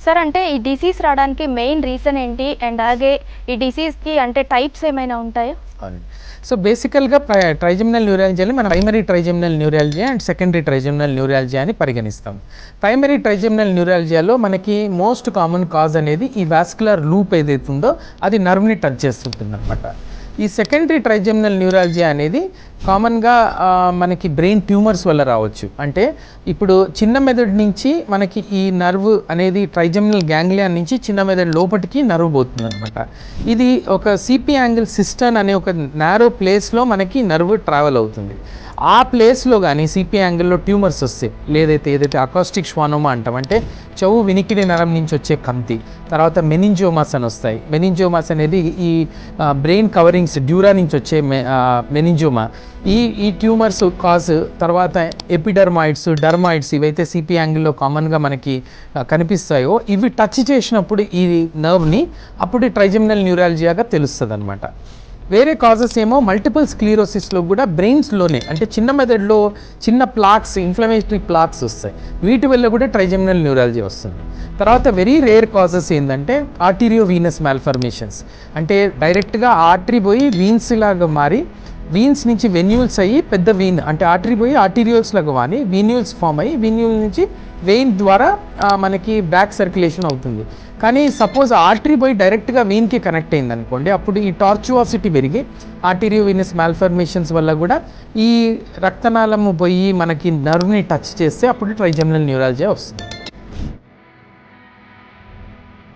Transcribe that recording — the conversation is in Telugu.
సార్ అంటే ఈ డిసీజ్ రావడానికి మెయిన్ రీజన్ ఏంటి? అండ్ అలాగే ఈ డిసీజ్‌కి అంటే టైప్స్ ఏమైనా ఉంటాయా? అవునండి. సో బేసికల్‌గా ట్రైజెమినల్ న్యూరాలజీని మనం primary trigeminal neurology and secondary trigeminal neurology అని పరిగణిస్తాం. ప్రైమరీ ట్రైజెమినల్ న్యూరాలజీలో మనకి మోస్ట్ కామన్ కాజ్ అనేది ఈ వాస్కులర్ లూప్ ఏదైతే ఉందో అది నర్వ్‌ని టచ్ చేస్తుంటుందన్నమాట. ఈ సెకండరీ ట్రైజెమినల్ న్యూరాలజీ అనేది కామన్గా మనకి బ్రెయిన్ ట్యూమర్స్ వల్ల రావచ్చు. అంటే ఇప్పుడు చిన్న మెదడు నుంచి మనకి ఈ నర్వ్ అనేది ట్రైజెమినల్ గ్యాంగ్లియా నుంచి చిన్న మెదడు లోపటికి నర్వ్ పోతుంది అనమాట. ఇది ఒక సిపి యాంగిల్ సిస్టర్న్ అనే ఒక నారో ప్లేస్లో మనకి నర్వ్ ట్రావెల్ అవుతుంది. ఆ ప్లేస్లో కానీ సిపి యాంగిల్లో ట్యూమర్స్ వస్తాయి, ఏదైతే అకాస్టిక్ ష్వానోమా అంటాం, అంటే చెవు వినికిడి నరం నుంచి వచ్చే కంతి, తర్వాత మెనింజోమాస్ అని వస్తాయి. మెనింజోమాస్ అనేది ఈ బ్రెయిన్ కవరింగ్స్ డ్యూరా నుంచి వచ్చే మెనింజోమా. ఈ ట్యూమర్స్ కాజ్ తర్వాత ఎపిడర్మాయిడ్స్, డర్మాయిడ్స్ ఇవైతే సిపి యాంగిల్లో కామన్గా మనకి కనిపిస్తాయో ఇవి టచ్ చేసినప్పుడు ఈ నర్వ్ని అప్పుడు ట్రైజెమినల్ న్యూరాలజియాగా తెలుస్తుంది అనమాట. వేరే కాజెస్ ఏమో మల్టిపుల్ స్క్లీరోసిస్లో కూడా బ్రెయిన్స్లోనే అంటే చిన్న మెదడులో చిన్న ప్లాక్స్, ఇన్ఫ్లమేటరీ ప్లాక్స్ వస్తాయి. వీటి వల్ల కూడా ట్రైజెమినల్ న్యూరాలజీ వస్తుంది. తర్వాత వెరీ రేర్ కాజెస్ ఏంటంటే ఆర్టీరియో వీనస్ మాల్ఫర్మేషన్స్, అంటే డైరెక్ట్గా ఆర్టరీ పోయి వీన్స్ లాగా మారి వీన్స్ నుంచి వెన్యూల్స్ అయ్యి పెద్ద వీన్, అంటే ఆర్టరీ పోయి ఆర్టీరియోల్స్ లాగా మారి వీన్యూల్స్ ఫామ్ అయ్యి వీన్యూల్ నుంచి వెయిన్ ద్వారా మనకి బ్యాక్ సర్క్యులేషన్ అవుతుంది. కానీ సపోజ్ ఆర్టరీ పోయి డైరెక్ట్గా వీన్కి కనెక్ట్ అయింది అనుకోండి, అప్పుడు ఈ టార్చువాసిటీ పెరిగి ఆర్టీరియో వీనస్ మాల్ఫర్మేషన్స్ వల్ల కూడా ఈ రక్తనాళము పోయి మనకి నర్వ్ని టచ్ చేస్తే అప్పుడు ట్రైజెమినల్ న్యూరాలజీ వస్తుంది.